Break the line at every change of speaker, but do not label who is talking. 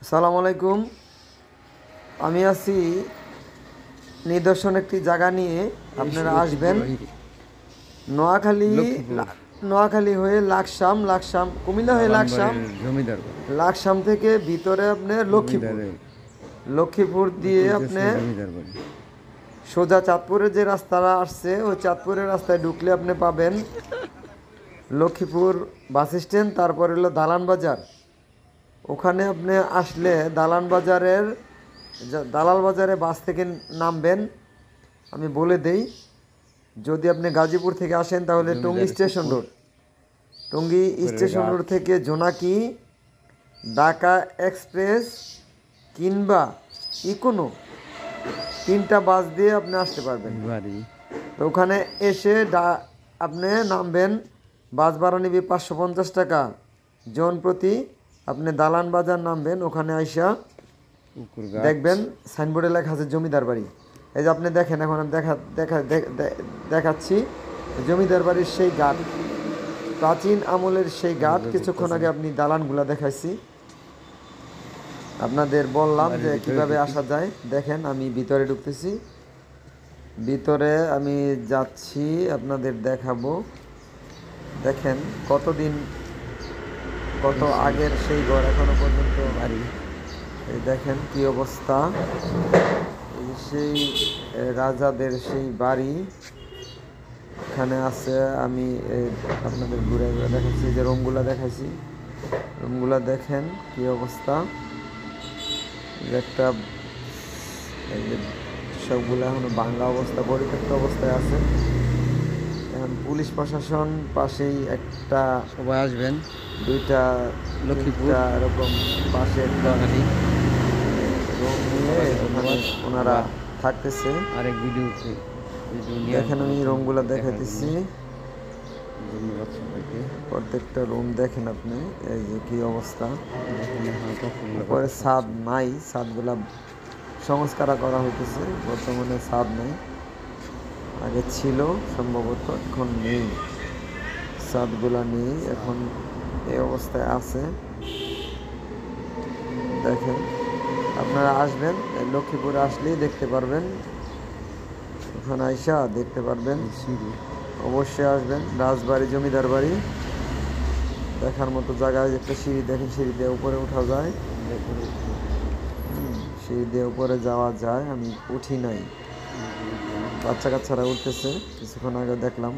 আসসালামু আলাইকুম। আমি আছি নিদর্শন একটি জায়গা নিয়ে। আপনারা আসবেন নোয়াখালী। নোয়াখালী হয়ে লাকসাম, লাকসাম কুমিল্লা হয়ে লাকসাম,
জমিদার
লাকসাম থেকে ভিতরে আপনার লক্ষ্মীপুর, লক্ষ্মীপুর দিয়ে আপনি সোজা চাঁদপুরের যে রাস্তাটা আসছে ওই চাঁদপুরের রাস্তায় ঢুকলে আপনি পাবেন লক্ষ্মীপুর বাস স্ট্যান্ড, তারপর হলো দালান বাজার। ওখানে আপনি আসলে দালাল বাজারে বাস থেকে নামবেন। আমি বলে দেই, যদি আপনি গাজীপুর থেকে আসেন তাহলে Tongi station road, Tongi station road থেকে জোনাকি, ঢাকা এক্সপ্রেস কিংবা ইকোনো, তিনটা বাস দিয়ে আপনি আসতে পারবেন। তো ওখানে এসে আপনি নামবেন, বাস ভাড়া নিবে 550 টাকা জন প্রতি। আপনি দালান বাজার নামবেন, ওখানে আইসা দেখবেন সাইনবোর্ডে লেখা আছে জমিদার বাড়ি। এই যে আপনি দেখেন, এখন আমি দেখাচ্ছি জমিদার বাড়ির সেই ঘাট, প্রাচীন আমলের সেই ঘাট। কিছুক্ষণ আগে আপনি দালানগুলা দেখাইছি, আপনাদের বললাম যে কিভাবে আসা যায়। দেখেন আমি ভিতরে ঢুকতেছি, ভিতরে আমি যাচ্ছি, আপনাদের দেখাবো। দেখেন কত আগের সেই ঘর, এখনো পর্যন্ত বাড়ি। এই দেখেন কি অবস্থা, সেই রাজাদের সেই বাড়ি এখানে আছে। আমি আপনাদের ঘুরে ঘুরে দেখাচ্ছি, যে রুমগুলা দেখাইছি, রুমগুলা দেখেন কি অবস্থা। একটা সবগুলো এখনো বাংলা অবস্থা, পরিত্যক্ত অবস্থায় আছে। এখন পুলিশ প্রশাসন পাশেই একটা,
সবাই আসবেন,
দুইটা লক্ষ্মীপুর এরকম পাশে একটা রুম নিয়ে ওখানে ওনারা থাকতেছে।
আরেক ভিডিও
দেখেন আমি রুমগুলো দেখাইতেছি, প্রত্যেকটা রুম দেখেন আপনি, এই যে কি অবস্থা। পরে ছাদ নাই, ছাদগুলা সংস্কার করা হইতেছে, বর্তমানে ছাদ নাই, আগে ছিল সম্ভবত, এখন নেই, ছাদগুলা নেই, এখন এই অবস্থায় আছে। দেখেন আপনারা আসবেন, লক্ষ্মীপুরে আসলেই দেখতে পারবেন, ওখানে আইসা দেখতে পারবেন। অবশ্যই আসবেন, রাজবাড়ি জমিদার বাড়ি দেখার মতো জায়গায়। একটা সিঁড়ি দেখেন, সিঁড়ি দিয়ে উপরে ওঠা যায়, সিঁড়ি দিয়ে উপরে যাওয়া যায়। আমি উঠি নাই, বাচ্চা কাচ্চারা উঠতেছে, কিছুক্ষণ আগে দেখলাম।